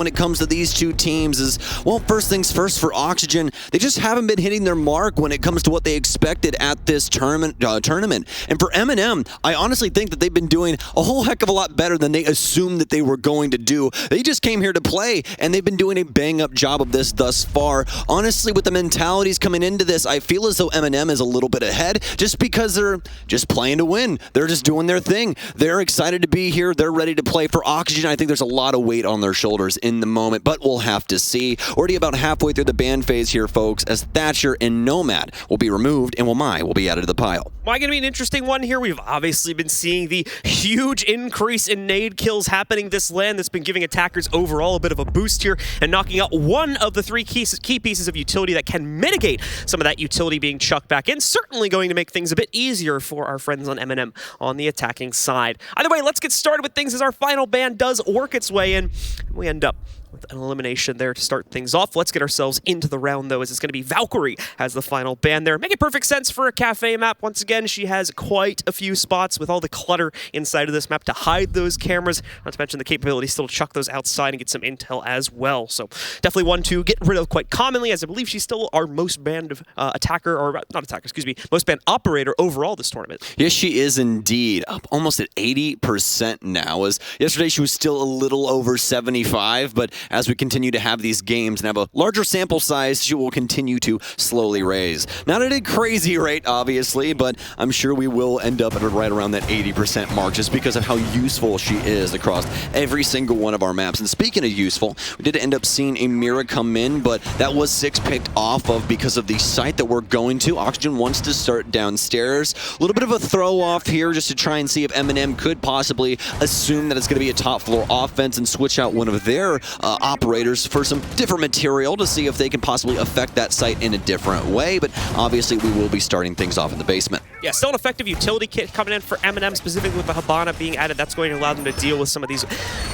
when it comes to these two teams is, well, first things first for Oxygen, they just haven't been hitting their mark when it comes to what they expected at this tournament. And for MNM, I honestly think that they've been doing a whole heck of a lot better than they assumed that they were going to do. They just came here to play, and they've been doing a bang-up job of this thus far. Honestly, with the mentalities coming into this, I feel as though MNM is a little bit ahead just because they're just playing to win. They're just doing their thing. They're excited to be here. They're ready to play. For Oxygen, I think there's a lot of weight on their shoulders in the moment, but we'll have to see. Already about halfway through the ban phase here, folks, as Thatcher and Nomad will be removed and Wamai will be added to the pile. Why going to be an interesting one here? We've obviously been seeing the huge increase in nade kills happening this LAN that's been giving attackers overall a bit of a boost here and knocking out one of the three key pieces of utility that can mitigate some of that utility being chucked back in. Certainly going to make things a bit easier for our friends on MNM on the attacking side. Either way, let's get started with things as our final ban does work its way in. We end up with an elimination there to start things off. Let's get ourselves into the round, though, as it's going to be Valkyrie as the final ban there. Making perfect sense for a Kafe map. Once again, she has quite a few spots with all the clutter inside of this map to hide those cameras. Not to mention the capability still to chuck those outside and get some intel as well. So definitely one to get rid of quite commonly, as I believe she's still our most banned attacker, or not attacker, excuse me, most banned operator overall this tournament. Yes, she is indeed. Up almost at 80% now. As yesterday she was still a little over 75, but as we continue to have these games and have a larger sample size, she will continue to slowly raise. Not at a crazy rate, obviously, but I'm sure we will end up at right around that 80% mark just because of how useful she is across every single one of our maps. And speaking of useful, we did end up seeing a Mira come in, but that was 6 picked off of because of the site that we're going to. Oxygen wants to start downstairs. A little bit of a throw off here just to try and see if MNM could possibly assume that it's going to be a top floor offense and switch out one of their operators for some different material to see if they can possibly affect that site in a different way, but obviously we will be starting things off in the basement. Yeah, still an effective utility kit coming in for MNM, specifically with the Habana being added. That's going to allow them to deal with some of these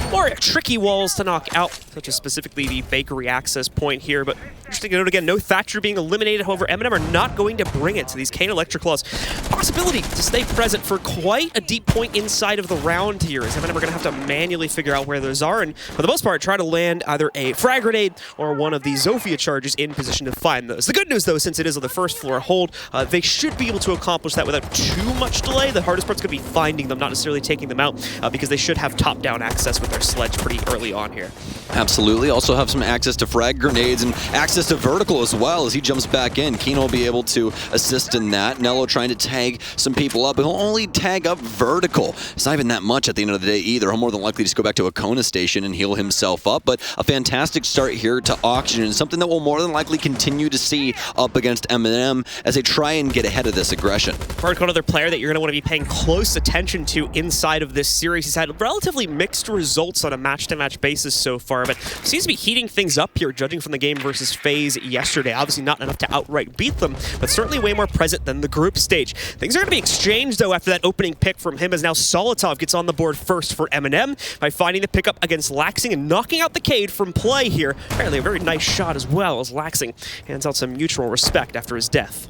more tricky walls to knock out, such as specifically the bakery access point here. But interesting to note again, no Thatcher being eliminated. However, MNM are not going to bring it to these Kane Electric Claws. Possibility to stay present for quite a deep point inside of the round here, as MNM are going to have to manually figure out where those are, and for the most part, try to land either a frag grenade or one of the Zofia charges in position to find those. The good news, though, since it is on the first floor hold, they should be able to accomplish that without too much delay. The hardest part's going to be finding them, not necessarily taking them out, because they should have top-down access with their sledge pretty early on here. Absolutely. Also have some access to frag grenades and access to vertical as well as he jumps back in. Keno will be able to assist in that. Nello trying to tag some people up, but he'll only tag up vertical. It's not even that much at the end of the day either. He'll more than likely just go back to a Kona station and heal himself up, but a fantastic start here to Oxygen, something that we'll more than likely continue to see up against MNM as they try and get ahead of this aggression. Vertical, another player that you're going to want to be paying close attention to inside of this series. He's had relatively mixed results on a match-to-match basis so far, but seems to be heating things up here, judging from the game versus FaZe yesterday. Obviously not enough to outright beat them, but certainly way more present than the group stage. Things are going to be exchanged, though, after that opening pick from him, as now Solitov gets on the board first for MNM by finding the pickup against Laxing and knocking out the Cade from play here. Apparently a very nice shot as well, as Laxing hands out some mutual respect after his death.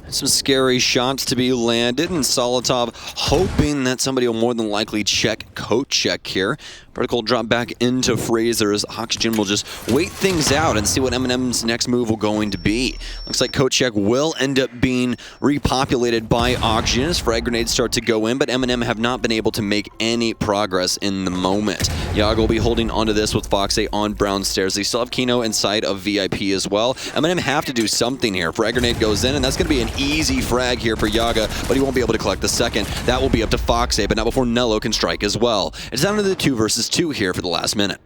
Some scary shots to be landed, and Solitov hoping that somebody will more than likely check coat check here. Vertical drop back into Fraser's. Oxygen will just wait things out and see what MNM's next move will going to be. Looks like coat check will end up being repopulated by Oxygen as frag grenades start to go in, but MNM have not been able to make any progress in the moment. Yaga will be holding onto this with Foxay on brown stairs. They still have Keno inside of VIP as well. MNM have to do something here. Frag grenade goes in, and that's going to be an easy frag here for Yaga, but he won't be able to collect the second. That will be up to Foxay, but not before Nello can strike as well. It's down to the 2 versus 2 here for the last minute.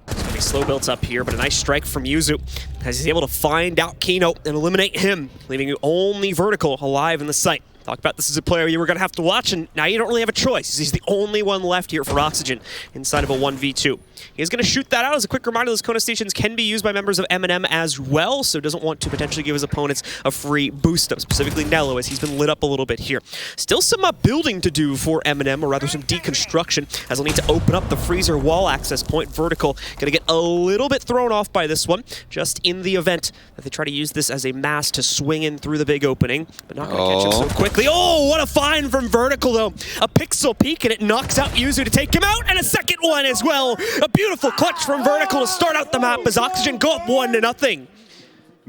It's going to be slow built up here, but a nice strike from Yuzu as he's able to find out Keno and eliminate him, leaving only Vertical alive in the site. Talk about this as a player you were going to have to watch, and now you don't really have a choice. He's the only one left here for Oxygen inside of a 1v2. He's going to shoot that out. As a quick reminder, those Kona stations can be used by members of MNM as well, so doesn't want to potentially give his opponents a free boost up, specifically Nello, as he's been lit up a little bit here. Still some building to do for MNM, or rather some deconstruction, as they'll need to open up the freezer wall access point. Vertical going to get a little bit thrown off by this one, just in the event that they try to use this as a mass to swing in through the big opening, but not going to catch him so quick. quickly. Oh, what a find from Vertical, though. A pixel peek, and it knocks out Yuzu to take him out, and a second one as well. A beautiful clutch from Vertical to start out the map as Oxygen go up 1-0.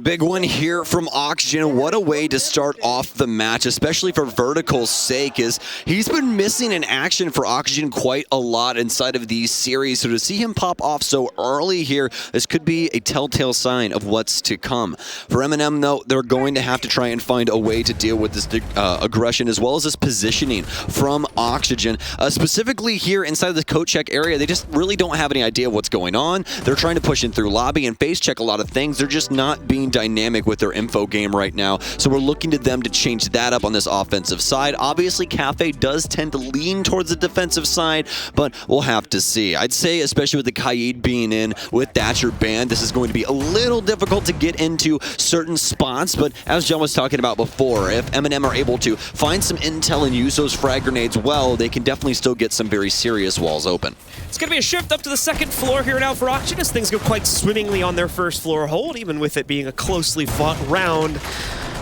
Big one here from Oxygen. What a way to start off the match, especially for Vertical's sake, is he's been missing in action for Oxygen quite a lot inside of these series. So to see him pop off so early here, this could be a telltale sign of what's to come. For MNM, though, they're going to have to try and find a way to deal with this aggression as well as this positioning from Oxygen. Specifically here inside of the coat check area, they just really don't have any idea of what's going on. They're trying to push in through lobby and face check a lot of things. They're just not being dynamic with their info game right now, so we're looking to them to change that up on this offensive side. Obviously, Kafe does tend to lean towards the defensive side, but we'll have to see. I'd say, especially with the Kaid being in with Thatcher banned, this is going to be a little difficult to get into certain spots, but as John was talking about before, if MNM are able to find some intel and use those frag grenades well, they can definitely still get some very serious walls open. It's going to be a shift up to the second floor here now for Oxygen as things go quite swimmingly on their first floor hold, even with it being a closely fought round.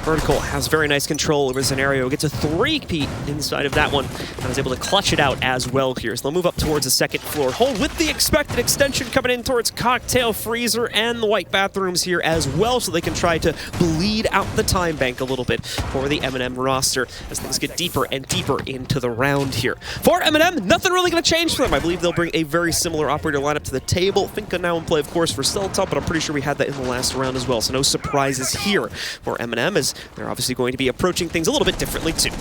Vertical has very nice control over the scenario, gets a 3-peat inside of that one, and is able to clutch it out as well here. So they'll move up towards the second floor hold with the expected extension coming in towards Cocktail Freezer and the White Bathrooms here as well, so they can try to bleed out the time bank a little bit for the MNM roster as things get deeper and deeper into the round here. For MNM, nothing really going to change for them. I believe they'll bring a very similar operator lineup to the table. Finka now in play, of course, for Celtop, but I'm pretty sure we had that in the last round as well, so no surprises here for MNM as they're obviously going to be approaching things a little bit differently too.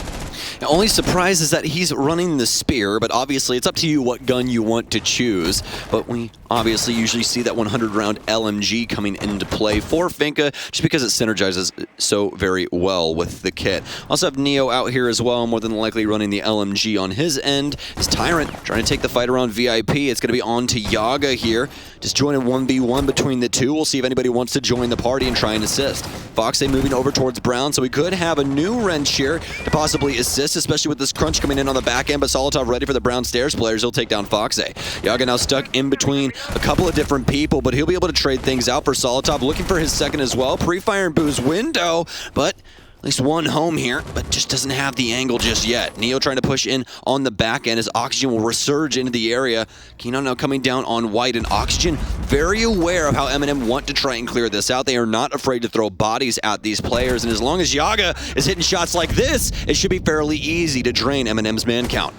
The only surprise is that he's running the spear, but obviously it's up to you what gun you want to choose. But we obviously usually see that 100-round LMG coming into play for Finka, just because it synergizes so very well with the kit. Also have Neo out here as well, more than likely running the LMG on his end. His Tyrant trying to take the fight around VIP. It's going to be on to Yaga here. Just joining 1v1 between the two. We'll see if anybody wants to join the party and try and assist. Foxe moving over towards Brown, so we could have a new wrench here to possibly assist, especially with this crunch coming in on the back end, but Solotov ready for the Brown Stairs players. He'll take down Foxe. Yaga now stuck in between a couple of different people, but he'll be able to trade things out for Solotov, looking for his second as well. Pre-fire and Boo's window, but at least one home here, but just doesn't have the angle just yet. Neo trying to push in on the back end as Oxygen will resurge into the area. Kino now coming down on White, and Oxygen very aware of how MNM want to try and clear this out. They are not afraid to throw bodies at these players, and as long as Yaga is hitting shots like this, it should be fairly easy to drain MNM's man count.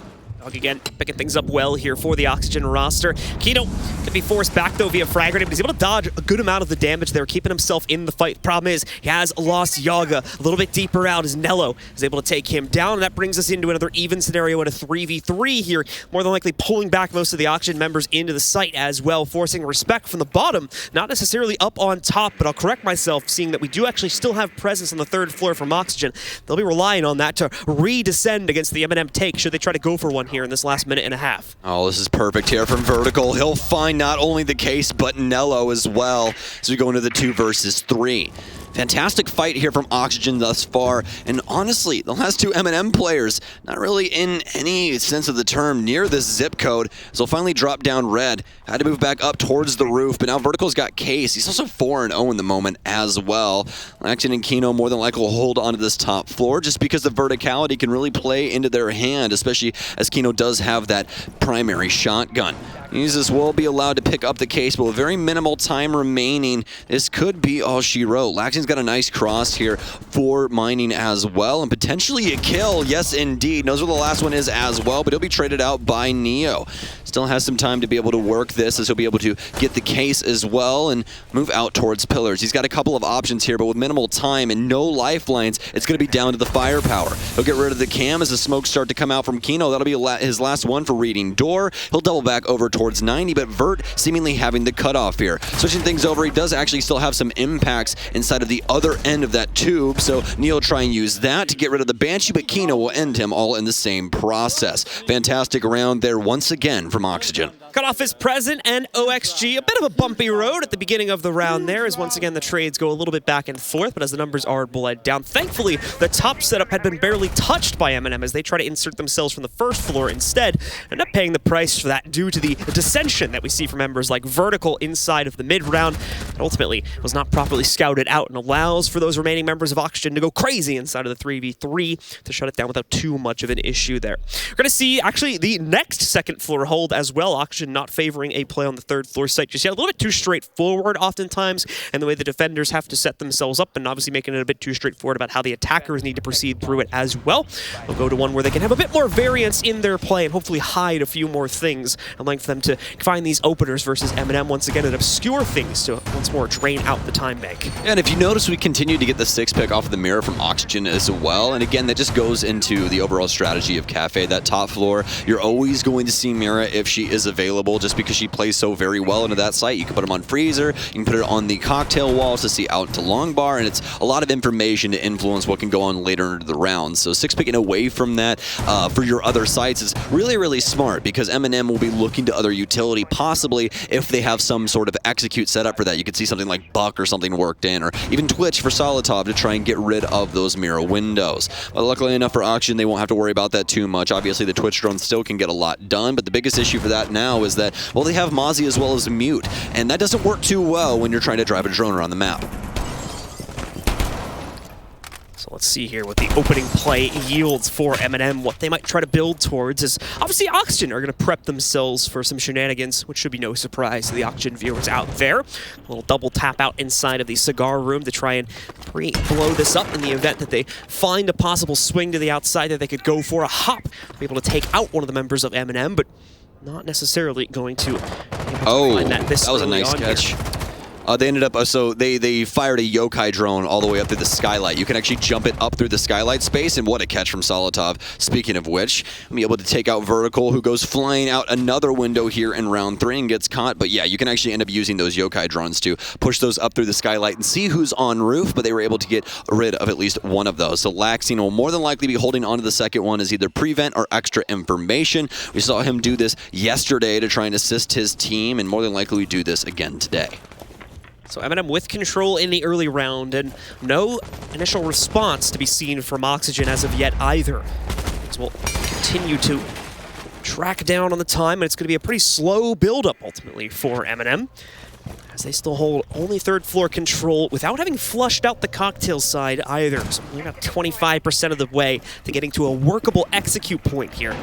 Again, picking things up well here for the Oxygen roster. Kino can be forced back, though, via frag grenade, but he's able to dodge a good amount of the damage there, keeping himself in the fight. Problem is, he has lost Yaga a little bit deeper out as Nello is able to take him down, and that brings us into another even scenario at a 3v3 here, more than likely pulling back most of the Oxygen members into the site as well, forcing respect from the bottom, not necessarily up on top, but I'll correct myself, seeing that we do actually still have presence on the third floor from Oxygen. They'll be relying on that to re-descend against the MNM take, should they try to go for one here in this last minute and a half. Oh, this is perfect here from Vertical. He'll find not only the case, but Nello as well as we go into the 2 versus 3. Fantastic fight here from Oxygen thus far, and honestly, the last 2 MNM players not really in any sense of the term near this zip code, so finally drop down red. Had to move back up towards the roof, but now Vertical's got Case. He's also 4-0 in the moment as well. Laxton and Kino more than likely will hold onto this top floor just because the verticality can really play into their hand, especially as Kino does have that primary shotgun. Users will be allowed to pick up the case, but with very minimal time remaining, this could be all she wrote. Laxton's got a nice cross here for mining as well, and potentially a kill. Yes, indeed. Knows where the last one is as well, but he'll be traded out by Neo. Still has some time to be able to work this, as he'll be able to get the case as well and move out towards pillars. He's got a couple of options here, but with minimal time and no lifelines, it's going to be down to the firepower. He'll get rid of the cam as the smokes start to come out from Kino. That'll be his last one for reading door. He'll double back over towards 90, but Vert seemingly having the cutoff here. Switching things over, he does actually still have some impacts inside of the other end of that tube, so Neo try and use that to get rid of the Banshee, but Kino will end him all in the same process. Fantastic round there once again from Oxygen. Cutoff is present, and OXG, a bit of a bumpy road at the beginning of the round there, as once again the trades go a little bit back and forth, but as the numbers are bled down. Thankfully, the top setup had been barely touched by MNM as they try to insert themselves from the first floor instead, end up paying the price for that due to the dissension that we see from members like Vertical inside of the mid-round. ultimately was not properly scouted out and allows for those remaining members of Oxygen to go crazy inside of the 3v3 to shut it down without too much of an issue there. We're going to see actually the next second floor hold as well. Oxygen not favoring a play on the third floor site just yet. A little bit too straightforward oftentimes, and the way the defenders have to set themselves up, and obviously making it a bit too straightforward about how the attackers need to proceed through it as well. We'll go to one where they can have a bit more variance in their play and hopefully hide a few more things, allowing for them to find these openers versus MNM once again and obscure things to once more drain out the time bank. And if you notice, we continue to get the 6 pick off of the mirror from Oxygen as well. And again, that just goes into the overall strategy of Kafe. That top floor, you're always going to see Mira if she is available, just because she plays so very well into that site. You can put them on freezer, you can put it on the cocktail walls to see out to long bar, and it's a lot of information to influence what can go on later into the round. So 6 picking away from that for your other sites is really, really smart, because MNM will be looking to other utility, possibly if they have some sort of execute set up for that. You could see something like Buck or something worked in, or even Twitch for Solitov to try and get rid of those mirror windows. But luckily enough for Oxygen, they won't have to worry about that too much. Obviously, the Twitch drone still can get a lot done, but the biggest issue for that now is that, well, they have Mozzie as well as Mute, and that doesn't work too well when you're trying to drive a drone around the map. So let's see here what the opening play yields for MNM. What they might try to build towards is obviously Oxygen are going to prep themselves for some shenanigans, which should be no surprise to the Oxygen viewers out there. A little double tap out inside of the cigar room to try and blow this up in the event that they find a possible swing to the outside that they could go for a hop, be able to take out one of the members of MNM, but not necessarily going to find that this that was a nice catch. Here. They ended up, so they fired a yokai drone all the way up through the skylight. You can actually jump it up through the skylight space, and what a catch from Solitov. Speaking of which, I'm able to take out Vertical, who goes flying out another window here in round 3 and gets caught. But yeah, you can actually end up using those yokai drones to push those up through the skylight and see who's on roof, but they were able to get rid of at least one of those. So Laxine will more than likely be holding on to the second one as either prevent or extra information. We saw him do this yesterday to try and assist his team, and more than likely do this again today. So MNM with control in the early round, and no initial response to be seen from Oxygen as of yet either. So we'll continue to track down on the time, and it's going to be a pretty slow build-up ultimately for MNM, as they still hold only third floor control without having flushed out the cocktail side either. So we're about 25% of the way to getting to a workable execute point here,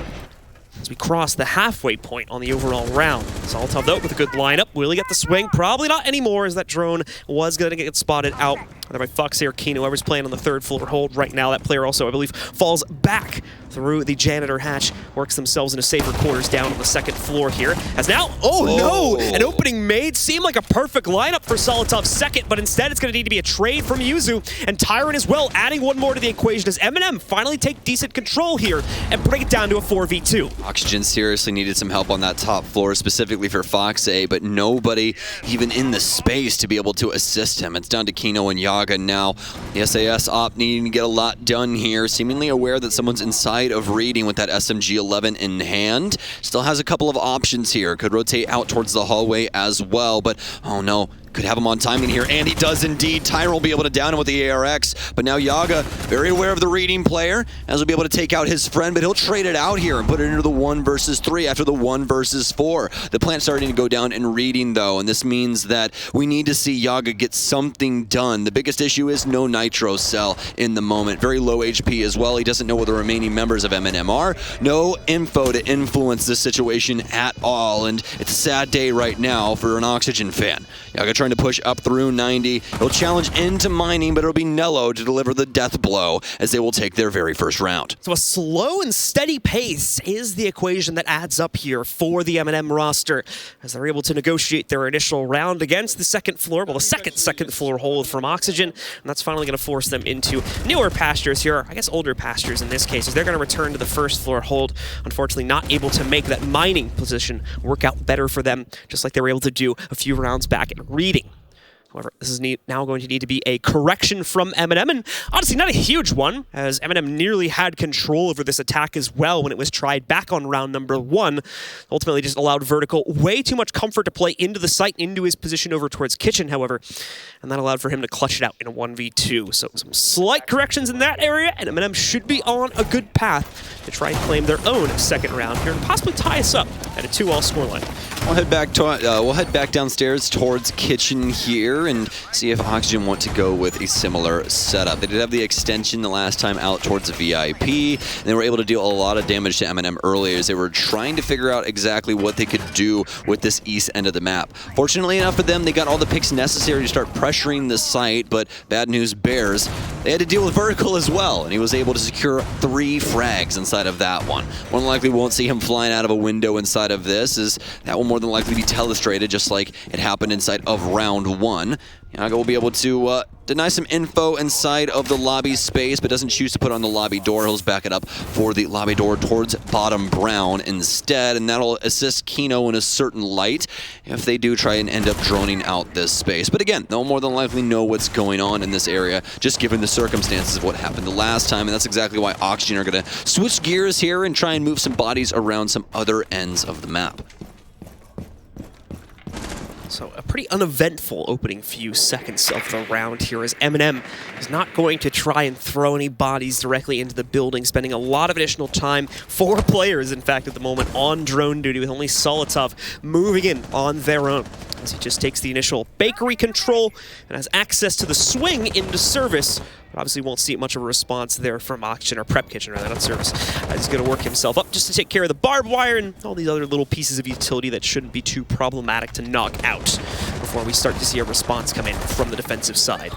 as we cross the halfway point on the overall round. Solitov, though, with a good lineup. Will he get the swing? Probably not anymore, as that drone was going to get spotted out either by Foxy or Kino, whoever's playing on the third floor hold right now. That player also, I believe, falls back through the janitor hatch, works themselves into safer quarters down on the second floor here. As now, no! An opening made seemed like a perfect lineup for Solitov's second, but instead it's going to need to be a trade from Yuzu, and Tyrant as well, adding one more to the equation as MNM finally take decent control here and bring it down to a 4v2. Oxygen seriously needed some help on that top floor, specifically for Foxy, but nobody even in the space to be able to assist him. It's down to Kino and Yaga now. The SAS op needing to get a lot done here, seemingly aware that someone's inside of reading with that SMG-11 in hand. Still has a couple of options here. Could rotate out towards the hallway as well, but oh no. Could have him on timing here, and he does indeed. Tyron will be able to down him with the ARX, but now Yaga, very aware of the reading player, as will be able to take out his friend, but he'll trade it out here and put it into the 1 versus 3 after the 1 versus 4. The plant's starting to go down in reading, though, and this means that we need to see Yaga get something done. The biggest issue is no nitro cell in the moment. Very low HP as well. He doesn't know where the remaining members of MNM are. No info to influence this situation at all, and it's a sad day right now for an Oxygen fan. Yaga trying to push up through 90. He'll challenge into mining, but it'll be Nello to deliver the death blow as they will take their very first round. So a slow and steady pace is the equation that adds up here for the MNM roster, as they're able to negotiate their initial round against the second floor, well, the second floor hold from Oxygen, and that's finally going to force them into newer pastures here, I guess older pastures in this case, as they're going to return to the first floor hold. Unfortunately, not able to make that mining position work out better for them, just like they were able to do a few rounds back at reading. However, this is now going to need to be a correction from MNM, and honestly not a huge one, as MNM nearly had control over this attack as well when it was tried back on round number 1. Ultimately just allowed Vertical way too much comfort to play into the site, into his position over towards Kitchen, however, and that allowed for him to clutch it out in a 1v2. So some slight corrections in that area, and MNM should be on a good path to try and claim their own second round here and possibly tie us up at a 2-all scoreline. We'll head back downstairs towards Kitchen here. here and see if Oxygen want to go with a similar setup. They did have the extension the last time out towards the VIP, and they were able to deal a lot of damage to MNM earlier as they were trying to figure out exactly what they could do with this east end of the map. Fortunately enough for them, they got all the picks necessary to start pressuring the site, but bad news bears, they had to deal with Vertical as well, and he was able to secure 3 frags inside of that one. More than likely won't see him flying out of a window inside of this, as that will more than likely be telestrated just like it happened inside of round 1. Yaga will be able to deny some info inside of the lobby space, but doesn't choose to put on the lobby door. He'll back it up for the lobby door towards bottom brown instead, and that'll assist Kino in a certain light if they do try and end up droning out this space. But again, they'll more than likely know what's going on in this area, just given the circumstances of what happened the last time, and that's exactly why Oxygen are going to switch gears here and try and move some bodies around some other ends of the map. So a pretty uneventful opening few seconds of the round here, as MNM is not going to try and throw any bodies directly into the building, spending a lot of additional time, 4 players in fact at the moment on drone duty, with only Solotov moving in on their own, as he just takes the initial bakery control and has access to the swing into service. But obviously won't see much of a response there from Oxygen, or Prep Kitchen rather, not service. He's going to work himself up just to take care of the barbed wire and all these other little pieces of utility that shouldn't be too problematic to knock out before we start to see a response come in from the defensive side.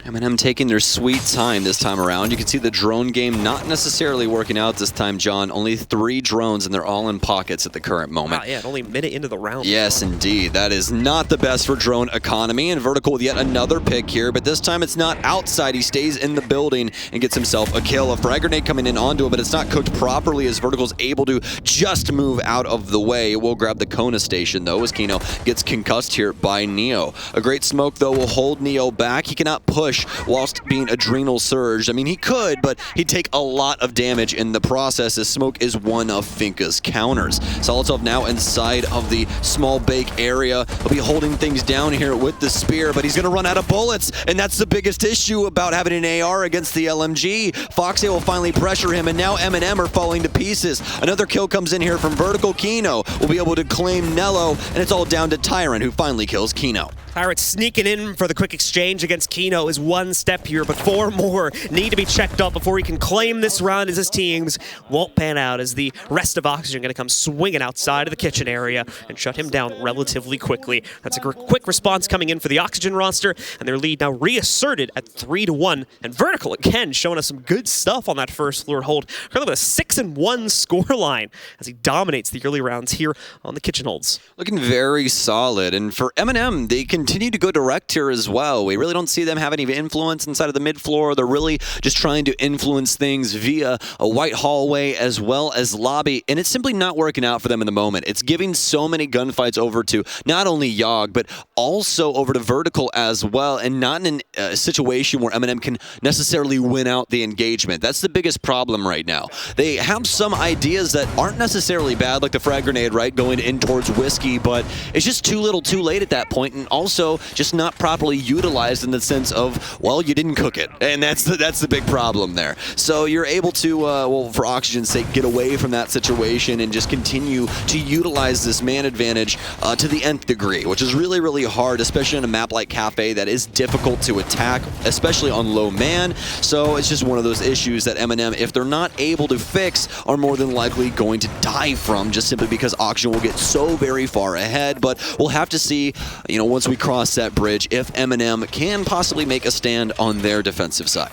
MNM taking their sweet time this time around. You can see the drone game not necessarily working out this time, John. Only 3 drones, and they're all in pockets at the current moment. Wow, yeah, only a minute into the round. Yes, indeed. That is not the best for drone economy, and Vertical with yet another pick here, but this time it's not outside. He stays in the building and gets himself a kill. A frag grenade coming in onto it, but it's not cooked properly as Vertical's able to just move out of the way. It will grab the Kona station, though, as Kino gets concussed here by Neo. A great smoke, though, will hold Neo back. He cannot push whilst being adrenal surged. I mean, he could, but he'd take a lot of damage in the process, as smoke is one of Finka's counters. Solotov now inside of the small bake area. He'll be holding things down here with the spear, but he's going to run out of bullets, and that's the biggest issue about having an AR against the LMG. Foxy will finally pressure him, and now MNM are falling to pieces. Another kill comes in here from Vertical. Kino will be able to claim Nello, and it's all down to Tyrant, who finally kills Kino. Tyrant sneaking in for the quick exchange against Kino is one step here, but 4 more need to be checked up before he can claim this round, as his teams won't pan out, as the rest of Oxygen going to come swinging outside of the kitchen area and shut him down relatively quickly. That's a quick response coming in for the Oxygen roster, and their lead now reasserted at 3-1. And Vertical again showing us some good stuff on that first floor hold, currently with a 6-1 scoreline as he dominates the early rounds here on the kitchen holds. Looking very solid, and for MNM, they continue to go direct here as well. We really don't see them have any influence inside of the mid floor. They're really just trying to influence things via a white hallway as well as lobby, and it's simply not working out for them in the moment. It's giving so many gunfights over to not only Yogg, but also over to Vertical as well, and not in a situation where MNM can necessarily win out the engagement. That's the biggest problem right now. They have some ideas that aren't necessarily bad, like the frag grenade, right, going in towards Whiskey, but it's just too little too late at that point, and also just not properly utilized in the sense of, well, you didn't cook it, and that's the big problem there. So you're able to, well, for Oxygen's sake, get away from that situation and just continue to utilize this man advantage to the nth degree, which is really, really hard, especially on a map like Kafe that is difficult to attack, especially on low man. So it's just one of those issues that MNM, if they're not able to fix, are more than likely going to die from, just simply because Oxygen will get so very far ahead. But we'll have to see, you know, once we cross that bridge, if MNM can possibly make a stand on their defensive side.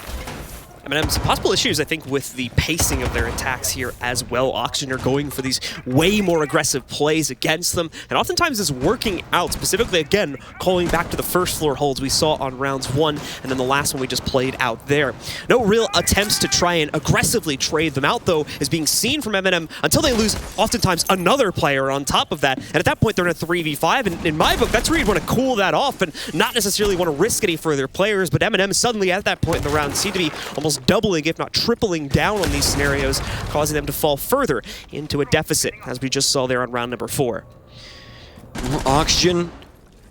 MNM's possible issues, I think, with the pacing of their attacks here as well. Oxygen are going for these way more aggressive plays against them, and oftentimes is working out, specifically, again, calling back to the first floor holds we saw on rounds 1, and then the last one we just played out there. No real attempts to try and aggressively trade them out, though, is being seen from MNM until they lose, oftentimes, another player on top of that, and at that point, they're in a 3v5, and in my book, that's where you'd want to cool that off and not necessarily want to risk any further players, but MNM suddenly, at that point in the round, seem to be almost doubling, if not tripling down on these scenarios, causing them to fall further into a deficit, as we just saw there on round number 4. Oxygen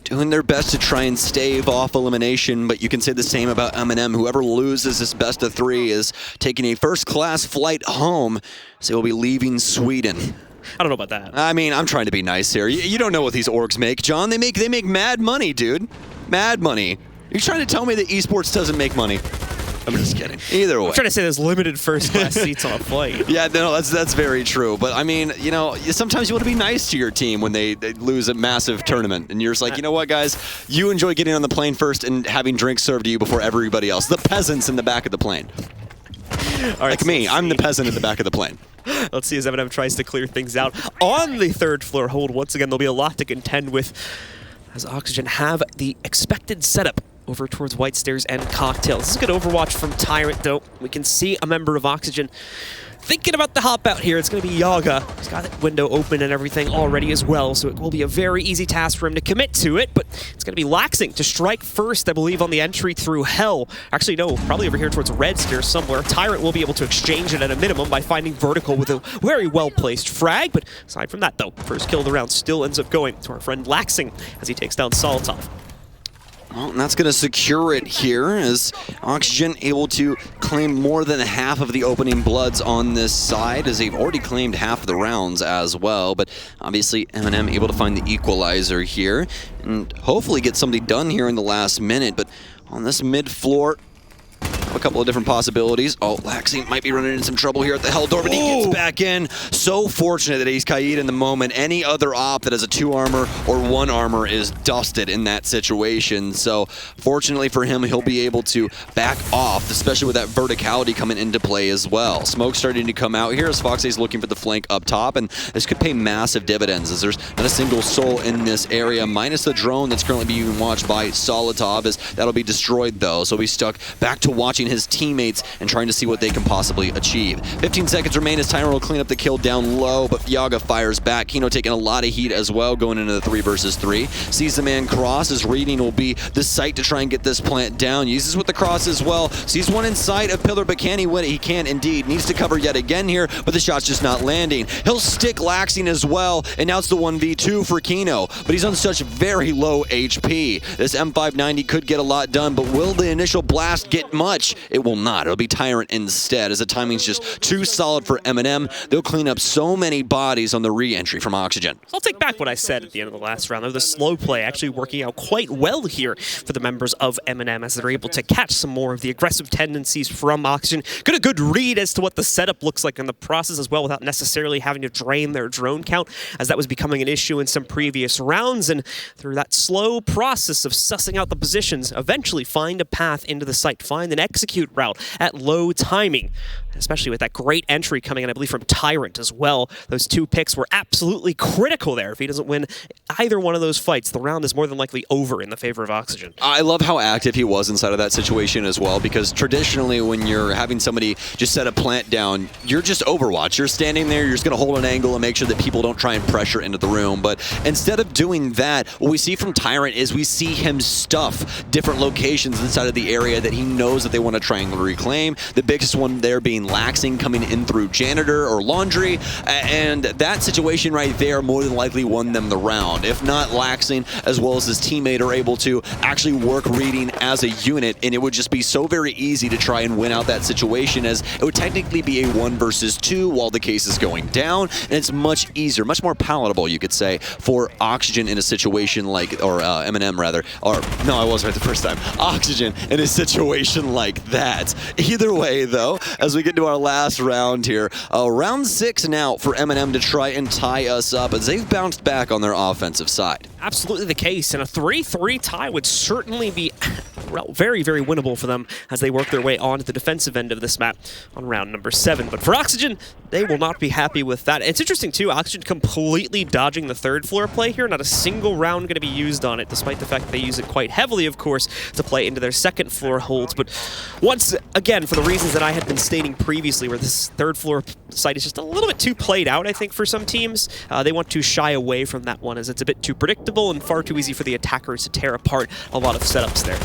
doing their best to try and stave off elimination, but you can say the same about MNM. Whoever loses this best of 3 is taking a first-class flight home, so we'll be leaving Sweden I don't know about that. I mean, I'm trying to be nice here. You don't know what these orgs make, John. They make mad money, dude. Mad money. You're trying to tell me that esports doesn't make money? I'm just kidding. Either way. I'm trying to say there's limited first-class seats on a flight. Yeah, no, that's very true. But I mean, you know, sometimes you want to be nice to your team when they lose a massive tournament, and you're just like, you know what, guys, you enjoy getting on the plane first and having drinks served to you before everybody else. The peasants in the back of the plane. All right, like me, I'm the peasant in the back of the plane. Let's see as MNM tries to clear things out on the third floor hold. Once again, there'll be a lot to contend with as OXG have the expected setup over towards White Stairs and Cocktail. This is a good overwatch from Tyrant, though. We can see a member of OXG thinking about the hop out here. It's going to be Yaga. He's got that window open and everything already as well, so it will be a very easy task for him to commit to it, but it's going to be Laxing to strike first, I believe, on the entry through Hell. Actually, no, probably over here towards Red Stairs somewhere. Tyrant will be able to exchange it at a minimum by finding Vertical with a very well-placed frag, but aside from that, though, first kill of the round still ends up going to our friend Laxing as he takes down Solotov. Well, and that's going to secure it here as OXG able to claim more than half of the opening bloods on this side, as they've already claimed half of the rounds as well. But obviously MNM able to find the equalizer here and hopefully get something done here in the last minute. But on this mid floor, a couple of different possibilities. Oh, Laxing might be running into some trouble here at the Hell door, but he gets back in. So fortunate that he's Kaid in the moment. Any other op that has a 2 armor or 1 armor is dusted in that situation. So fortunately for him, he'll be able to back off, especially with that verticality coming into play as well. Smoke starting to come out here as Foxy's looking for the flank up top, and this could pay massive dividends as there's not a single soul in this area, minus the drone that's currently being watched by Solotov, as that'll be destroyed though. So he's stuck back to watching his teammates and trying to see what they can possibly achieve. 15 seconds remain as Tyrant will clean up the kill down low, but Yaga fires back. Kino taking a lot of heat as well going into the 3 versus 3. Sees the man cross. His reading will be the site to try and get this plant down. Uses with the cross as well. Sees one inside of Pillar, but can he win it? He can indeed. Needs to cover yet again here, but the shot's just not landing. He'll stick Laxing as well, and now it's the 1v2 for Kino, but he's on such very low HP. This M590 could get a lot done, but will the initial blast get much? It will not. It'll be Tyrant instead, as the timing's just too solid for MNM. They'll clean up so many bodies on the re-entry from OXG. I'll take back what I said at the end of the last round. The slow play actually working out quite well here for the members of MNM as they're able to catch some more of the aggressive tendencies from OXG. Got a good read as to what the setup looks like in the process as well without necessarily having to drain their drone count, as that was becoming an issue in some previous rounds. And through that slow process of sussing out the positions, eventually find a path into the site, find an execute route at low timing, especially with that great entry coming in, I believe, from Tyrant as well. Those 2 picks were absolutely critical there. If he doesn't win either one of those fights, the round is more than likely over in the favor of OXG. I love how active he was inside of that situation as well, because traditionally when you're having somebody just set a plant down, you're just Overwatch. You're standing there, you're just going to hold an angle and make sure that people don't try and pressure into the room. But instead of doing that, what we see from Tyrant is we see him stuff different locations inside of the area that he knows that they want to try and reclaim. The biggest one there being Laxing coming in through Janitor or Laundry, and that situation right there more than likely won them the round. If not, Laxing as well as his teammate are able to actually work reading as a unit, and it would just be so very easy to try and win out that situation, as it would technically be a 1 versus 2 while the case is going down, and it's much easier, much more palatable, you could say, for OXG in a situation like, or MNM rather, or no, I was right the first time, OXG in a situation like that. Either way though, as we get to our last round here, round 6 now for MNM to try and tie us up, as they've bounced back on their offensive side. Absolutely the case, and a 3-3 tie would certainly be very, very winnable for them as they work their way on to the defensive end of this map on round number 7. But for OXG, they will not be happy with that. It's interesting too, OXG completely dodging the 3rd floor play here. Not a single round going to be used on it, despite the fact that they use it quite heavily, of course, to play into their 2nd floor holds. But once again, for the reasons that I had been stating previously, where this 3rd floor site is just a little bit too played out, I think, for some teams. They want to shy away from that one, as it's a bit too predictable and far too easy for the attackers to tear apart a lot of setups there.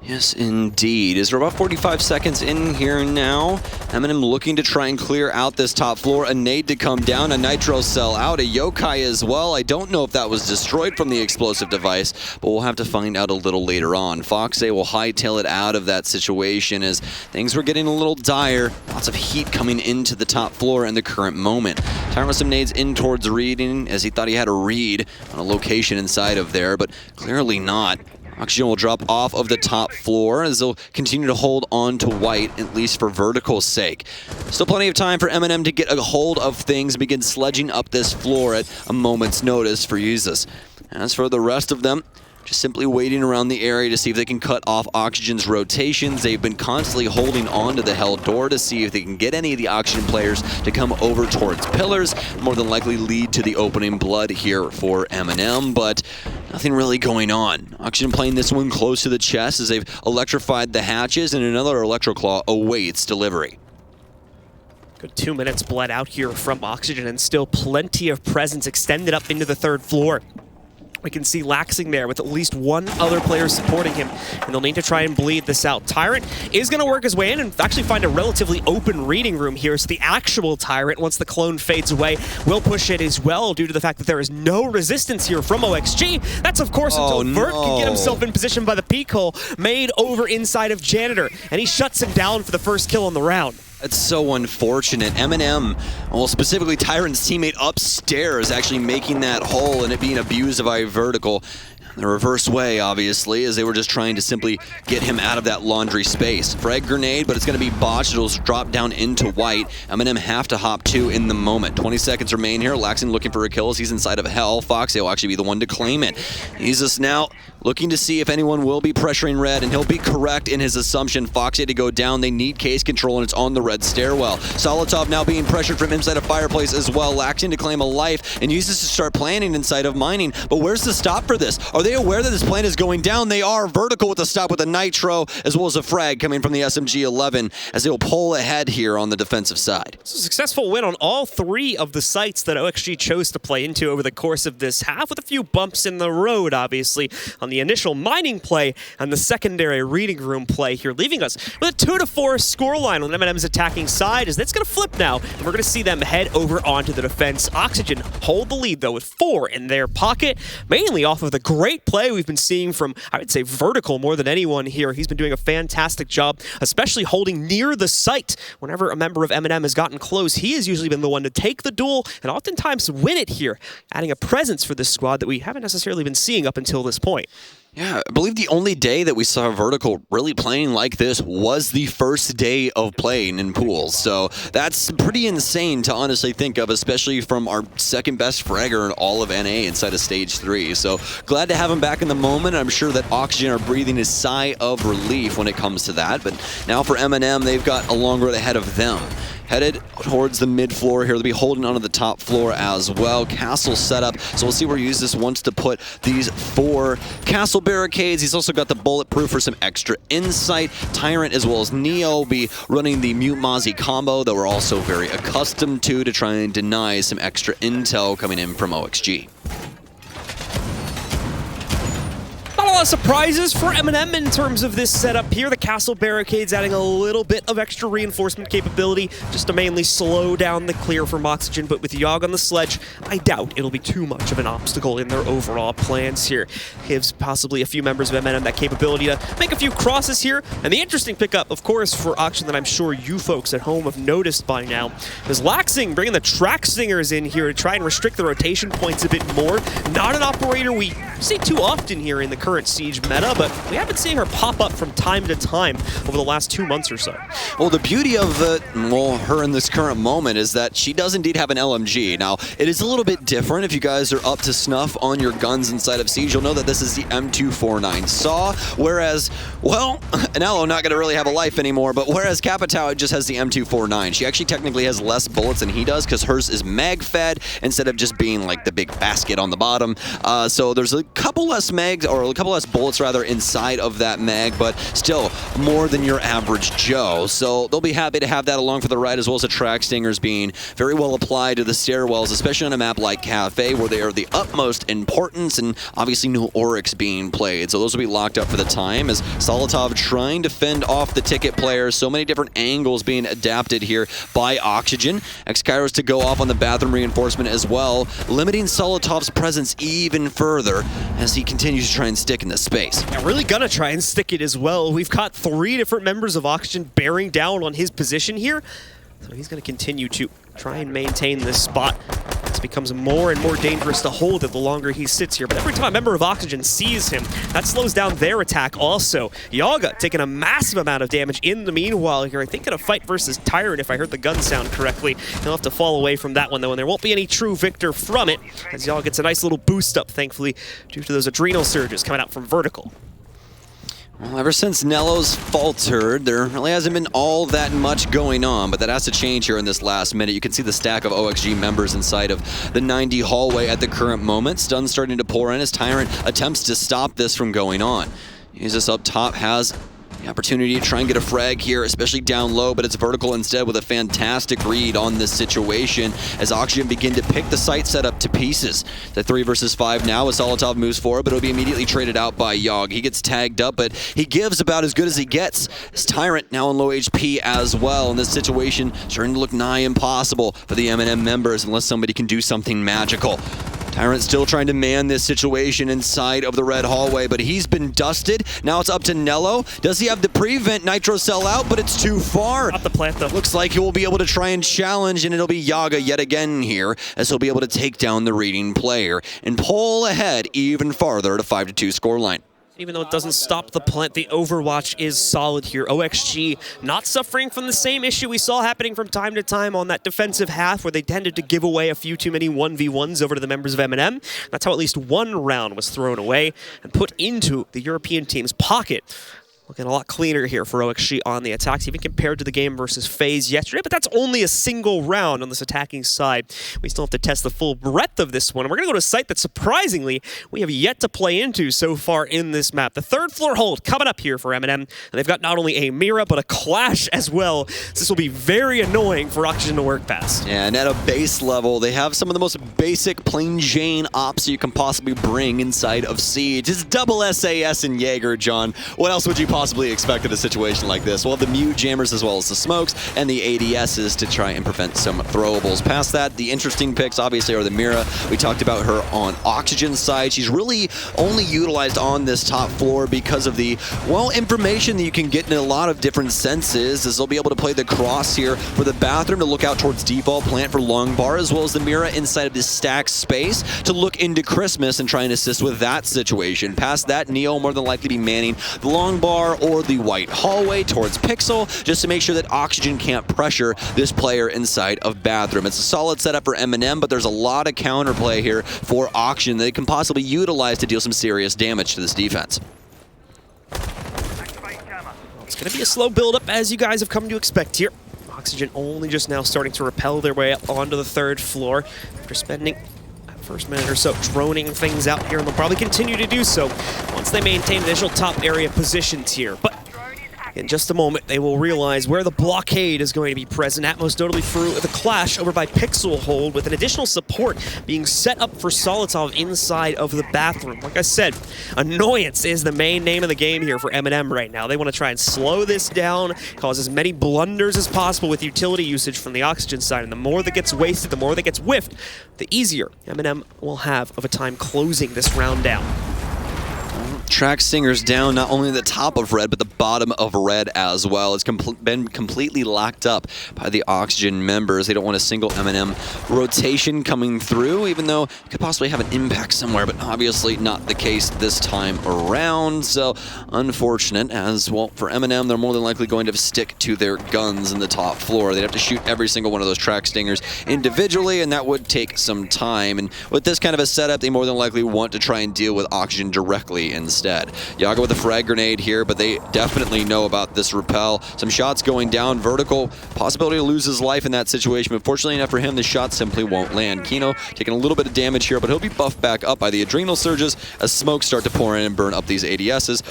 Yes, indeed. Is there about 45 seconds in here now? MNM looking to try and clear out this top floor. A nade to come down, a nitro cell out, a yokai as well. I don't know if that was destroyed from the explosive device, but we'll have to find out a little later on. Foxe will hightail it out of that situation as things were getting a little dire. Lots of heat coming into the top floor in the current moment. Tyrant with some nades in towards reading as he thought he had a read on a location inside of there, but clearly not. OXG will drop off of the top floor as they'll continue to hold on to white, at least for vertical's sake. Still plenty of time for MNM to get a hold of things and begin sledging up this floor at a moment's notice for Yeezus. As for the rest of them, just simply waiting around the area to see if they can cut off Oxygen's rotations. They've been constantly holding on to the held door to see if they can get any of the Oxygen players to come over towards pillars. More than likely lead to the opening blood here for MNM, but nothing really going on. Oxygen playing this one close to the chest as they've electrified the hatches, and another Electroclaw awaits delivery. Good 2 minutes bled out here from Oxygen, and still plenty of presence extended up into the third floor. We can see Laxing there with at least one other player supporting him, and they'll need to try and bleed this out. Tyrant is going to work his way in and actually find a relatively open reading room here, so the actual Tyrant, once the clone fades away, will push it as well due to the fact that there is no resistance here from OXG. That's, of course, until Vert can get himself in position by the peek hole made over inside of Janitor, and he shuts him down for the first kill on the round. That's so unfortunate. MNM, well, specifically Tyrant's teammate upstairs, actually making that hole and it being abused by Vertical. The reverse way, obviously, as they were just trying to simply get him out of that laundry space. Frag grenade, but it's going to be botched. It'll drop down into white. MNM have to hop two in the moment. 20 seconds remain here. Laxing looking for a kill as he's inside of hell. Foxe will actually be the one to claim it. He's just now looking to see if anyone will be pressuring red, and he'll be correct in his assumption. Foxe to go down. They need case control, and it's on the red stairwell. Solitov now being pressured from inside a fireplace as well. Laxing to claim a life, and uses to start planning inside of mining. But where's the stop for this? Are they aware that this plan is going down? They are. Vertical with the stop with a nitro, as well as a frag coming from the SMG-11, as they'll pull ahead here on the defensive side. It's a successful win on all three of the sites that OXG chose to play into over the course of this half, with a few bumps in the road, obviously, on the initial mining play and the secondary reading room play here, leaving us with a 2-4 scoreline on MNM's attacking side, as that's going to flip now, and we're going to see them head over onto the defense. Oxygen hold the lead, though, with 4 in their pocket, mainly off of the great play we've been seeing from, I would say, Vertical more than anyone here. He's been doing a fantastic job, especially holding near the site. Whenever a member of MNM has gotten close, he has usually been the one to take the duel and oftentimes win it here, adding a presence for this squad that we haven't necessarily been seeing up until this point. Yeah, I believe the only day that we saw Vertical really playing like this was the first day of playing in pools. So that's pretty insane to honestly think of, especially from our second best fragger in all of NA inside of Stage 3. So glad to have him back in the moment. I'm sure that Oxygen are breathing a sigh of relief when it comes to that. But now for MNM, they've got a long road ahead of them. Headed towards the mid floor here. They'll be holding onto the top floor as well. Castle setup. So we'll see where Yeezus wants to put these 4 castle barricades. He's also got the bulletproof for some extra insight. Tyrant as well as Neo will be running the Mute Mozzie combo that we're also very accustomed to try and deny some extra intel coming in from OXG. Not a lot of surprises for MNM in terms of this setup here. The castle barricades adding a little bit of extra reinforcement capability just to mainly slow down the clear from Oxygen, but with Yogg on the sledge, I doubt it'll be too much of an obstacle in their overall plans here. Gives possibly a few members of MNM that capability to make a few crosses here, and the interesting pickup, of course, for Oxygen that I'm sure you folks at home have noticed by now is Laxing bringing the track singers in here to try and restrict the rotation points a bit more. Not an operator we see too often here in the current Siege meta, but we have been seeing her pop up from time to time over the last 2 months or so. Well, the beauty of her in this current moment is that she does indeed have an LMG. Now, it is a little bit different. If you guys are up to snuff on your guns inside of Siege, you'll know that this is the M249 Saw, whereas, well, Anello not going to really have a life anymore, but whereas Capitao just has the M249. She actually technically has less bullets than he does because hers is mag-fed instead of just being like the big basket on the bottom. So there's a couple less mags, or a couple less less bullets rather inside of that mag, but still more than your average Joe. So they'll be happy to have that along for the ride, as well as the track stingers being very well applied to the stairwells, especially on a map like Kafe, where they are the utmost importance, and obviously no Oryx being played. So those will be locked up for the time, as Solotov trying to fend off the ticket players. So many different angles being adapted here by Oxygen. X-Kairos to go off on the bathroom reinforcement as well, limiting Solotov's presence even further as he continues to try and stick in the space. Yeah, really gonna try and stick it as well. We've got 3 different members of Oxygen bearing down on his position here. So he's going to continue to try and maintain this spot. This becomes more and more dangerous to hold it the longer he sits here. But every time a member of Oxygen sees him, that slows down their attack also. Yaga taking a massive amount of damage in the meanwhile here. I think in a fight versus Tyrant, if I heard the gun sound correctly. He'll have to fall away from that one, though, and there won't be any true victor from it, as Yaga gets a nice little boost up, thankfully, due to those adrenal surges coming out from Vertical. Well, ever since Nello's faltered, there really hasn't been all that much going on, but that has to change here in this last minute. You can see the stack of OXG members inside of the 90 hallway at the current moment. Stun's starting to pour in as Tyrant attempts to stop this from going on. Jesus up top has the opportunity to try and get a frag here, especially down low, but it's Vertical instead with a fantastic read on this situation as Oxygen begin to pick the site setup to pieces. The 3 versus 5 now as Solotov moves forward, but it'll be immediately traded out by Yogg. He gets tagged up, but he gives about as good as he gets. As Tyrant now on low HP as well, and this situation starting to look nigh impossible for the MNM members unless somebody can do something magical. Tyrant still trying to man this situation inside of the red hallway, but he's been dusted. Now it's up to Nello. Does he have the prevent Nitro cell out, but it's too far. Not the plant, though. Looks like he will be able to try and challenge, and it'll be Yaga yet again here, as he'll be able to take down the reading player and pull ahead even farther to 5-2 scoreline. Even though it doesn't stop the plant, the Overwatch is solid here. OXG not suffering from the same issue we saw happening from time to time on that defensive half, where they tended to give away a few too many 1v1s over to the members of MNM. That's how at least one round was thrown away and put into the European team's pocket. Looking a lot cleaner here for OXG on the attacks, even compared to the game versus FaZe yesterday, but that's only a single round on this attacking side. We still have to test the full breadth of this one, and we're going to go to a site that, surprisingly, we have yet to play into so far in this map. The 3rd floor hold coming up here for MNM, and they've got not only a Mira, but a Clash as well. So this will be very annoying for Oxygen to work past. Yeah, and at a base level, they have some of the most basic plain Jane ops you can possibly bring inside of Siege. It's double SAS and Jaeger, John. What else would you possibly expect in a situation like this? We'll have the mute jammers as well as the smokes and the ADSs to try and prevent some throwables. Past that, the interesting picks obviously are the Mira. We talked about her on Oxygen's side. She's really only utilized on this top floor because of the, well, information that you can get in a lot of different senses, as they'll be able to play the cross here for the bathroom to look out towards default plant for long bar, as well as the Mira inside of this stack space to look into Christmas and try and assist with that situation. Past that, Neo more than likely be manning the long bar or the white hallway towards Pixel, just to make sure that Oxygen can't pressure this player inside of bathroom. It's a solid setup for MNM, but there's a lot of counterplay here for Oxygen that they can possibly utilize to deal some serious damage to this defense. It's going to be a slow build-up, as you guys have come to expect here. Oxygen only just now starting to rappel their way up onto the 3rd floor after spending that first minute or so droning things out here, and they'll probably continue to do so once they maintain initial top area positions here. But in just a moment, they will realize where the blockade is going to be present at, most notably through the Clash over by Pixel Hold, with an additional support being set up for Solotov inside of the bathroom. Like I said, annoyance is the main name of the game here for MNM right now. They want to try and slow this down, cause as many blunders as possible with utility usage from the Oxygen side, and the more that gets wasted, the more that gets whiffed, the easier MNM will have of a time closing this round down. Track Singers down not only the top of red, but the bottom of red as well. It's been completely locked up by the Oxygen members. They don't want a single MNM rotation coming through, even though it could possibly have an impact somewhere, but obviously not the case this time around. So unfortunate, as well, for MNM, they're more than likely going to stick to their guns in the top floor. They'd have to shoot every single one of those Track Stingers individually, and that would take some time. And with this kind of a setup, they more than likely want to try and deal with Oxygen directly instead. Yaga with a frag grenade here, but they definitely definitely know about this repel. Some shots going down, vertical, possibility to lose his life in that situation, but fortunately enough for him, the shot simply won't land. Kino taking a little bit of damage here, but he'll be buffed back up by the adrenal surges as smokes start to pour in and burn up these ADSs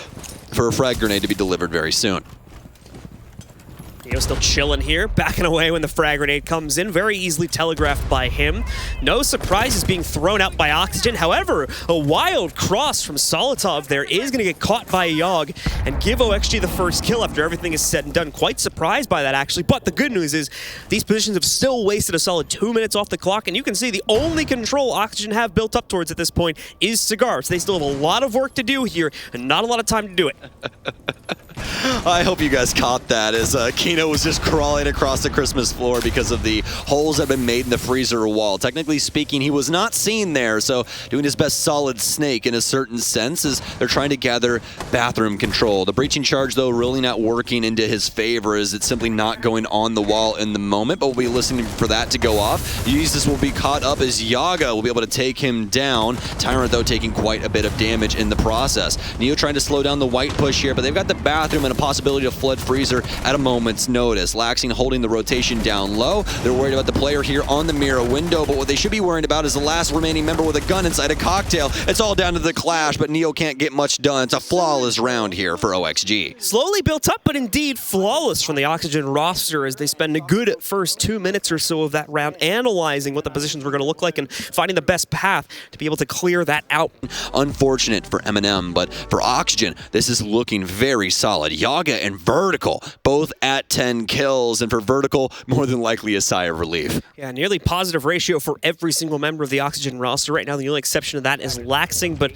for a frag grenade to be delivered very soon. Still chilling here, backing away when the frag grenade comes in, very easily telegraphed by him. No surprises being thrown out by OXG. However, a wild cross from Solitov there is going to get caught by Yogg and give OXG the first kill after everything is said and done. Quite surprised by that, actually, but the good news is these positions have still wasted a solid 2 minutes off the clock, and you can see the only control OXG have built up towards at this point is Cigar. So they still have a lot of work to do here and not a lot of time to do it. I hope you guys caught that as Kino was just crawling across the Christmas floor because of the holes that have been made in the freezer wall. Technically speaking, he was not seen there, so doing his best solid snake in a certain sense as they're trying to gather bathroom control. The breaching charge, though, really not working into his favor as it's simply not going on the wall in the moment, but we'll be listening for that to go off. Jesus will be caught up as Yaga will be able to take him down. Tyrant, though, taking quite a bit of damage in the process. Neo trying to slow down the white push here, but they've got the bathroom and a possibility to flood freezer at a moment's notice. Laxing holding the rotation down low. They're worried about the player here on the mirror window, but what they should be worrying about is the last remaining member with a gun inside a cocktail. It's all down to the clash, but Neo can't get much done. It's a flawless round here for OXG. Slowly built up, but indeed flawless from the Oxygen roster as they spend a good first 2 minutes or so of that round analyzing what the positions were going to look like and finding the best path to be able to clear that out. Unfortunate for MNM, but for Oxygen, this is looking very solid. Yaga and Vertical both at 10 kills, and for Vertical, more than likely a sigh of relief. Yeah, nearly positive ratio for every single member of the Oxygen roster right now. The only exception to that is Laxing, but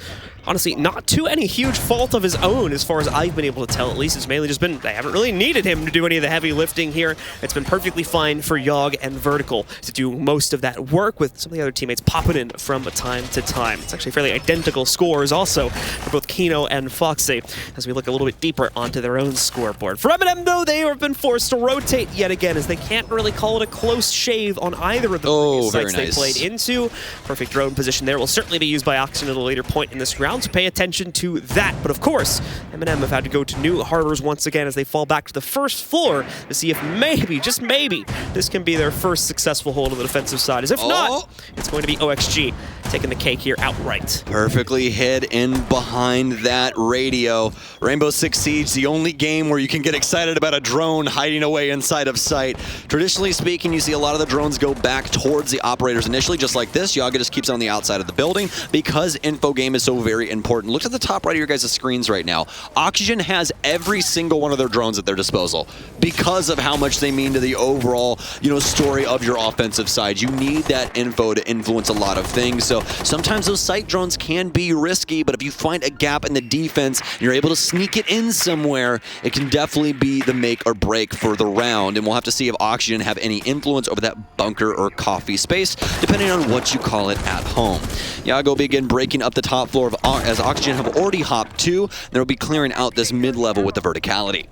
honestly, not to any huge fault of his own as far as I've been able to tell. At least it's mainly just been, they haven't really needed him to do any of the heavy lifting here. It's been perfectly fine for Yogg and Vertical to do most of that work with some of the other teammates popping in from time to time. It's actually fairly identical scores also for both Kino and Foxy as we look a little bit deeper onto their own scoreboard. For MNM, though, they have been forced to rotate yet again as they can't really call it a close shave on either of the sites they played into. Perfect drone position there will certainly be used by Oxygen at a later point in this round, so pay attention to that. But of course, MNM have had to go to new harbors once again as they fall back to the first floor to see if maybe, just maybe, this can be their first successful hold on the defensive side. As if not, it's going to be OXG taking the cake here outright. Perfectly hid in behind that radio. Rainbow Six Siege, the only game where you can get excited about a drone hiding away inside of sight. Traditionally speaking, you see a lot of the drones go back towards the operators initially, just like this. Yaga just keeps on the outside of the building because info game is so very important. Look at the top right of your guys' screens right now. Oxygen has every single one of their drones at their disposal because of how much they mean to the overall, story of your offensive side. You need that info to influence a lot of things. So sometimes those sight drones can be risky, but if you find a gap in the defense and you're able to sneak it in somewhere, it can definitely be the make or break for the round. And we'll have to see if Oxygen have any influence over that bunker or coffee space, depending on what you call it at home. Yago begin breaking up the top floor as Oxygen have already hopped 2. They'll be clearing out this mid-level with the verticality.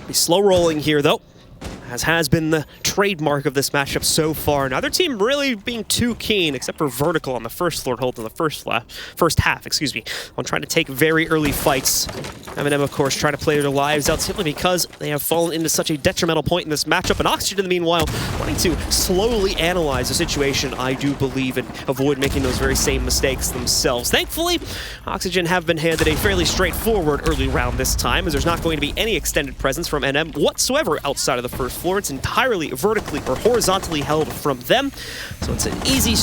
Be slow rolling here, though, as has been the trademark of this matchup so far. Neither team really being too keen, except for Vertical on the first floor, hold in the first half, on trying to take very early fights. MNM, of course, trying to play their lives out simply because they have fallen into such a detrimental point in this matchup. And Oxygen, in the meanwhile, wanting to slowly analyze the situation, I do believe, and avoid making those very same mistakes themselves. Thankfully, Oxygen have been handed a fairly straightforward early round this time, as there's not going to be any extended presence from NM whatsoever outside of the first floor. It's entirely vertically or horizontally held from them, so it's an easy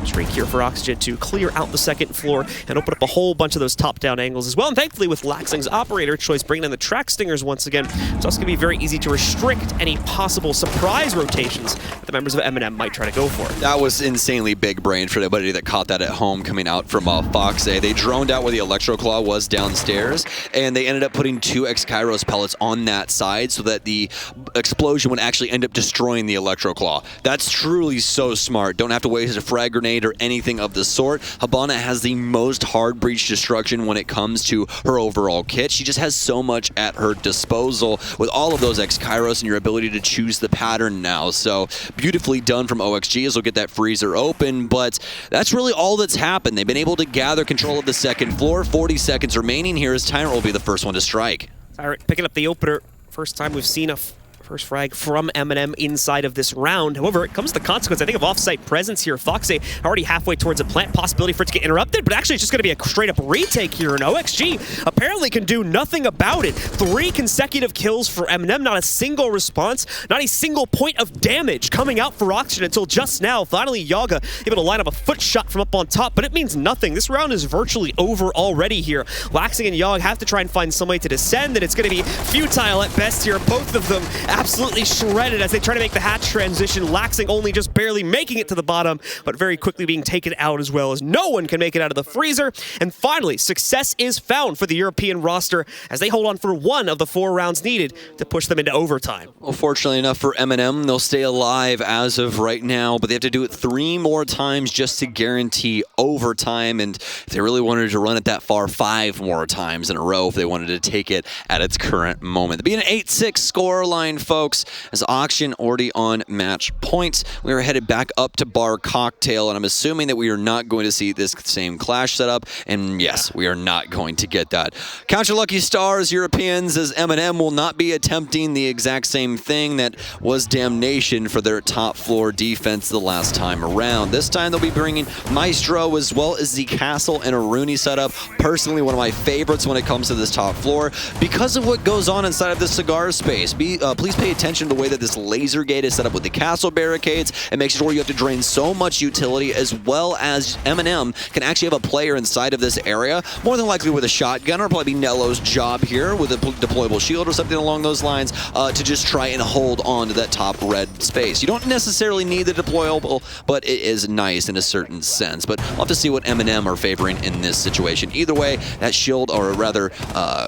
streak here for Oxygen to clear out the second floor and open up a whole bunch of those top-down angles as well. And thankfully, with Laxing's operator choice bringing in the track stingers once again, it's also going to be very easy to restrict any possible surprise rotations that the members of MNM might try to go for. That was insanely big brain for anybody that caught that at home coming out from Foxy. They droned out where the Electro Claw was downstairs, and they ended up putting 2 X-Kairos pellets on that side so that the explosion would actually end up destroying the Electro Claw. That's truly so smart. Don't have to waste a frag grenade grenade or anything of the sort. Hibana has the most hard breach destruction when it comes to her overall kit. She just has so much at her disposal with all of those X-Kairos and your ability to choose the pattern now. So beautifully done from OXG as they'll get that freezer open, but that's really all that's happened. They've been able to gather control of the second floor. 40 seconds remaining here as Tyrant will be the first one to strike. Tyrant picking up the opener. First time we've seen a first frag from MNM inside of this round. However, it comes to the consequence, I think, of off-site presence here. Foxy already halfway towards a plant, possibility for it to get interrupted, but actually it's just going to be a straight-up retake here, and OXG apparently can do nothing about it. 3 consecutive kills for MNM, not a single response, not a single point of damage coming out for Oxygen until just now. Finally, Yaga able to line up a foot shot from up on top, but it means nothing. This round is virtually over already here. Laxing and Yog have to try and find some way to descend, and it's going to be futile at best here. Both of them absolutely shredded as they try to make the hatch transition. Laxing only just barely making it to the bottom, but very quickly being taken out as well, as no one can make it out of the freezer. And finally, success is found for the European roster as they hold on for 1 of the 4 rounds needed to push them into overtime. Well, fortunately enough for MNM, they'll stay alive as of right now, but they have to do it 3 more times just to guarantee overtime, and if they really wanted to run it that far, 5 more times in a row if they wanted to take it at its current moment. It'll be an 8-6 scoreline, folks, as Oxygen already on match points. We are headed back up to Bar Cocktail, and I'm assuming that we are not going to see this same clash setup, and yes, we are not going to get that. Count your lucky stars, Europeans, as MNM will not be attempting the exact same thing that was damnation for their top floor defense the last time around. This time they'll be bringing Maestro as well as the Castle and a Rooney setup. Personally, one of my favorites when it comes to this top floor because of what goes on inside of the cigar space. Please pay attention to the way that this laser gate is set up with the castle barricades. It makes sure you have to drain so much utility, as well as MNM can actually have a player inside of this area, more than likely with a shotgun, or probably be Nello's job here with a deployable shield or something along those lines, to just try and hold on to that top red space. You don't necessarily need the deployable, but it is nice in a certain sense. But we'll have to see what MNM are favoring in this situation. Either way, that shield, or rather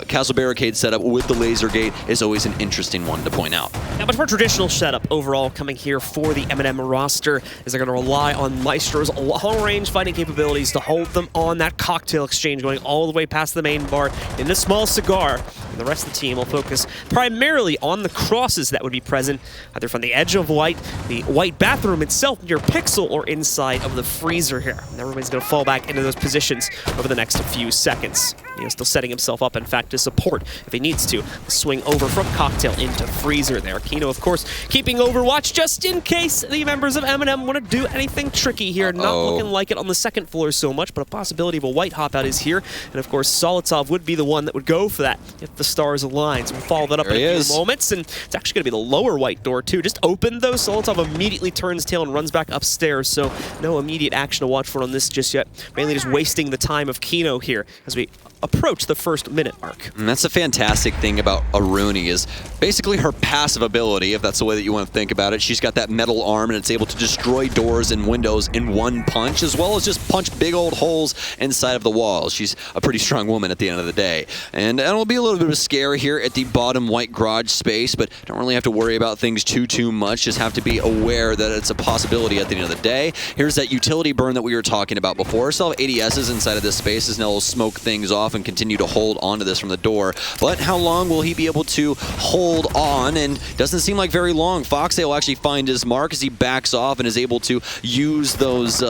castle barricade setup with the laser gate is always an interesting one to point out. Now, much more traditional setup overall coming here for the MNM roster, as they're going to rely on Maestro's long-range fighting capabilities to hold them on that cocktail exchange, going all the way past the main bar in the small cigar. And the rest of the team will focus primarily on the crosses that would be present, either from the edge of white, the white bathroom itself near Pixel, or inside of the freezer here. And everybody's going to fall back into those positions over the next few seconds. Still setting himself up, in fact, to support, if he needs to, swing over from cocktail into freezer there. Kino, of course, keeping Overwatch just in case the members of MNM want to do anything tricky here. Not looking like it on the second floor so much, but a possibility of a white hop out is here. And of course, Solitov would be the one that would go for that if the stars align. So we'll follow that up in a few moments. And it's actually going to be the lower white door, too. Just opened, though. Solitov immediately turns tail and runs back upstairs. So no immediate action to watch for on this just yet. Mainly just wasting the time of Kino here as we approach the first minute mark. And that's a fantastic thing about Aruni, is basically her passive ability, if that's the way that you want to think about it. She's got that metal arm, and it's able to destroy doors and windows in one punch, as well as just punch big old holes inside of the walls. She's a pretty strong woman at the end of the day. And it'll be a little bit of a scare here at the bottom white garage space, but don't really have to worry about things too much. Just have to be aware that it's a possibility at the end of the day. Here's that utility burn that we were talking about before. Still have ADSs inside of this space, as now will smoke things off and continue to hold onto this from the door. But how long will he be able to hold on? And doesn't seem like very long. Foxy will actually find his mark as he backs off and is able to use those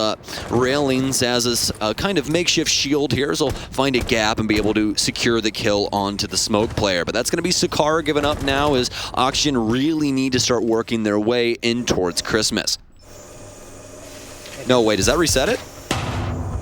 railings as a kind of makeshift shield here. So he'll find a gap and be able to secure the kill onto the smoke player. But that's going to be Sakara given up now, as Oxygen really need to start working their way in towards Christmas. No, wait, does that reset it?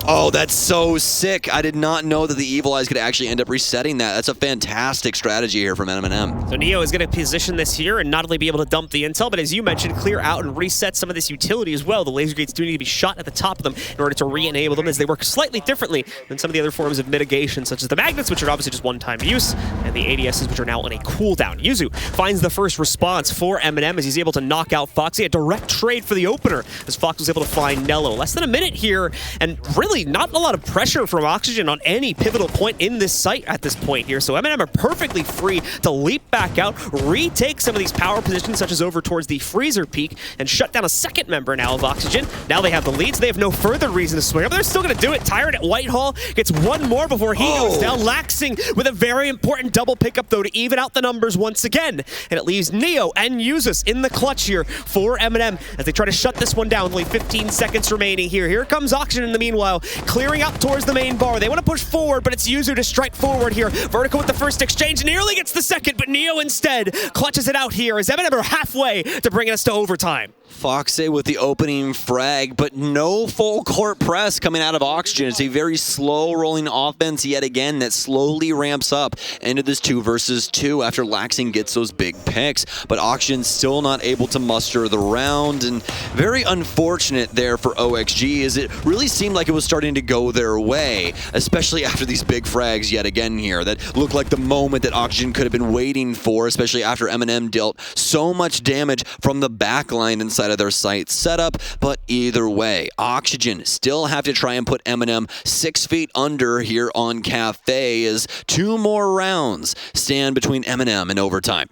Oh, that's so sick. I did not know that the Evil Eyes could actually end up resetting that. That's a fantastic strategy here from MNM. So Neo is going to position this here and not only be able to dump the intel, but as you mentioned, clear out and reset some of this utility as well. The laser gates do need to be shot at the top of them in order to re-enable them, as they work slightly differently than some of the other forms of mitigation, such as the magnets, which are obviously just one-time use, and the ADSs, which are now on a cooldown. Yuzu finds the first response for MNM as he's able to knock out Foxy. A direct trade for the opener, as Fox was able to find Nello. Less than a minute here, and really really not a lot of pressure from Oxygen on any pivotal point in this site at this point here. So MNM are perfectly free to leap back out, retake some of these power positions, such as over towards the freezer peak, and shut down a second member now of Oxygen. Now they have the leads. They have no further reason to swing up. They're still going to do it. Tyrant at Whitehall gets one more before he goes down. Laxing with a very important double pickup, though, to even out the numbers once again. And it leaves Neo and Usus in the clutch here for MNM as they try to shut this one down. Only 15 seconds remaining here. Here comes Oxygen in the meanwhile, clearing out towards the main bar. They want to push forward, but it's Yuzu to strike forward here. Vertical with the first exchange, nearly gets the second, but Neo instead clutches it out here as MNM are halfway to bringing us to overtime. Foxe with the opening frag, but no full court press coming out of Oxygen. It's a very slow rolling offense yet again that slowly ramps up into this 2 versus 2 after Laxing gets those big picks. But Oxygen still not able to muster the round, and very unfortunate there for OXG as it really seemed like it was starting to go their way, especially after these big frags yet again here. That looked like the moment that Oxygen could have been waiting for, especially after MNM dealt so much damage from the backline inside of their site setup. But either way, Oxygen still have to try and put MNM 6 feet under here on Kafe as 2 more rounds stand between MNM and overtime.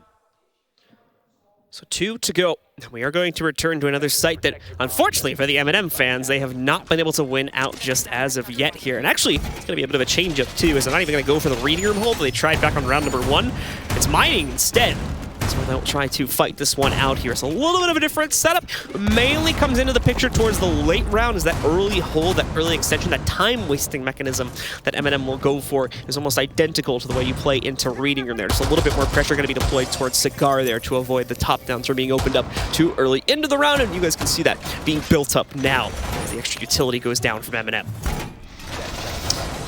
So 2 to go. We are going to return to another site that, unfortunately for the MNM fans, they have not been able to win out just as of yet here. And actually, it's going to be a bit of a change-up too, as they're not even going to go for the reading room hold that they tried back on round number 1. It's mining instead. So they'll try to fight this one out here. So a little bit of a different setup. Mainly comes into the picture towards the late round is that early hold, that early extension, that time-wasting mechanism that MNM will go for is almost identical to the way you play into reading room there. Just a little bit more pressure going to be deployed towards Cigar there to avoid the top downs from being opened up too early into the round, and you guys can see that being built up now as the extra utility goes down from MNM.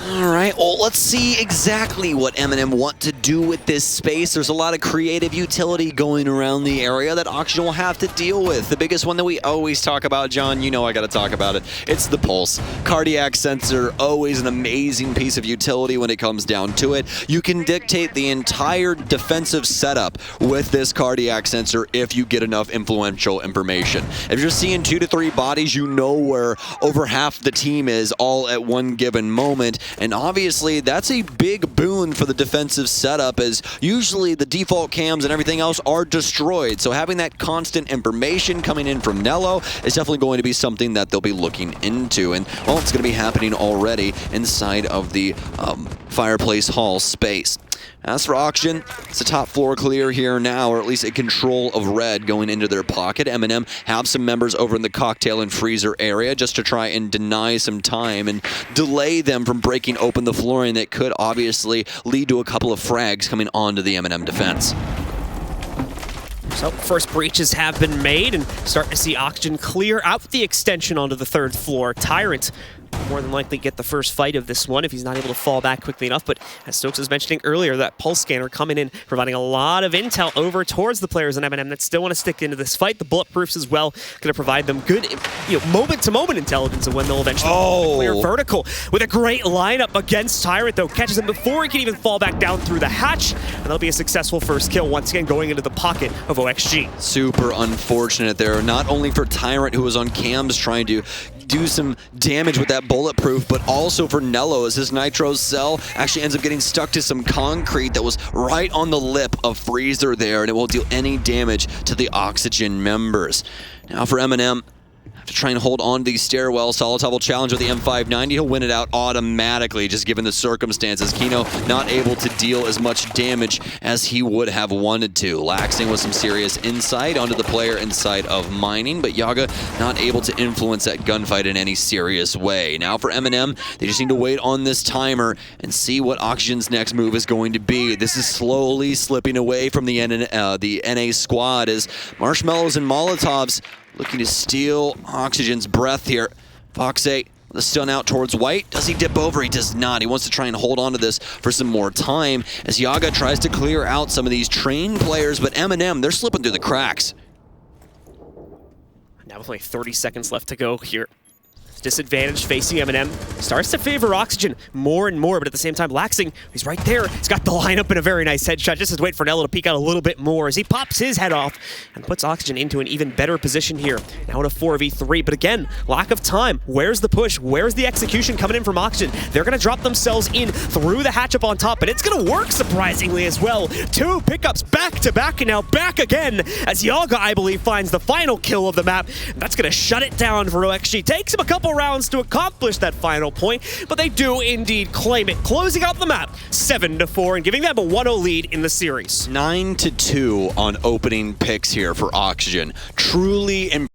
All right, well, let's see exactly what MNM want to do with this space. There's a lot of creative utility going around the area that Oxygen will have to deal with. The biggest one that we always talk about, John, you know I got to talk about it. It's the pulse. Cardiac sensor, always an amazing piece of utility when it comes down to it. You can dictate the entire defensive setup with this cardiac sensor if you get enough influential information. If you're seeing 2 to 3 bodies, you know where over half the team is all at one given moment. And obviously, that's a big boon for the defensive setup, as usually the default cams and everything else are destroyed. So having that constant information coming in from Nello is definitely going to be something that they'll be looking into. And, well, it's going to be happening already inside of the Fireplace Hall space. As for Oxygen, it's a top floor clear here now, or at least a control of red going into their pocket. MNM have some members over in the cocktail and freezer area just to try and deny some time and delay them from breaking open the flooring that could obviously lead to a couple of frags coming onto the MNM defense. So first breaches have been made, and starting to see Oxygen clear out the extension onto the 3rd floor. Tyrant more than likely get the first fight of this one if he's not able to fall back quickly enough. But as Stokes was mentioning earlier, that pulse scanner coming in, providing a lot of intel over towards the players in MNM that still want to stick into this fight. The bulletproofs as well going to provide them good, moment-to-moment intelligence of when they'll eventually clear vertical. With a great lineup against Tyrant, though, catches him before he can even fall back down through the hatch, and that'll be a successful first kill, once again going into the pocket of OXG. Super unfortunate there, not only for Tyrant, who was on cams trying to do some damage with that bulletproof, but also for Nello, as his nitro cell actually ends up getting stuck to some concrete that was right on the lip of freezer there, and it won't deal any damage to the Oxygen members. Now for MNM, to try and hold on to these stairwells. Solid level challenge with the M590. He'll win it out automatically, just given the circumstances. Kino not able to deal as much damage as he would have wanted to. Laxing with some serious insight onto the player inside of mining, but Yaga not able to influence that gunfight in any serious way. Now for MNM, they just need to wait on this timer and see what Oxygen's next move is going to be. This is slowly slipping away from the NA squad as Marshmallows and Molotovs looking to steal Oxygen's breath here. Foxe, the stun out towards White. Does he dip over? He does not. He wants to try and hold on to this for some more time as Yaga tries to clear out some of these trained players, but MNM, they're slipping through the cracks. Now with only 30 seconds left to go here. Disadvantage facing MNM starts to favor Oxygen more and more, but at the same time, Laxing, he's right there. He's got the lineup in a very nice headshot. Just has to wait for Nello to peek out a little bit more as he pops his head off and puts Oxygen into an even better position here. Now in a 4v3, but again, lack of time. Where's the push? Where's the execution coming in from Oxygen? They're going to drop themselves in through the hatch up on top, but it's going to work surprisingly as well. 2 pickups back to back, and now back again as Yaga, I believe, finds the final kill of the map. That's going to shut it down for OXG. Takes him a couple rounds to accomplish that final point, but they do indeed claim it, closing out the map 7-4 and giving them a 1-0 lead in the series. 9-2 on opening picks here for Oxygen. Truly impressive.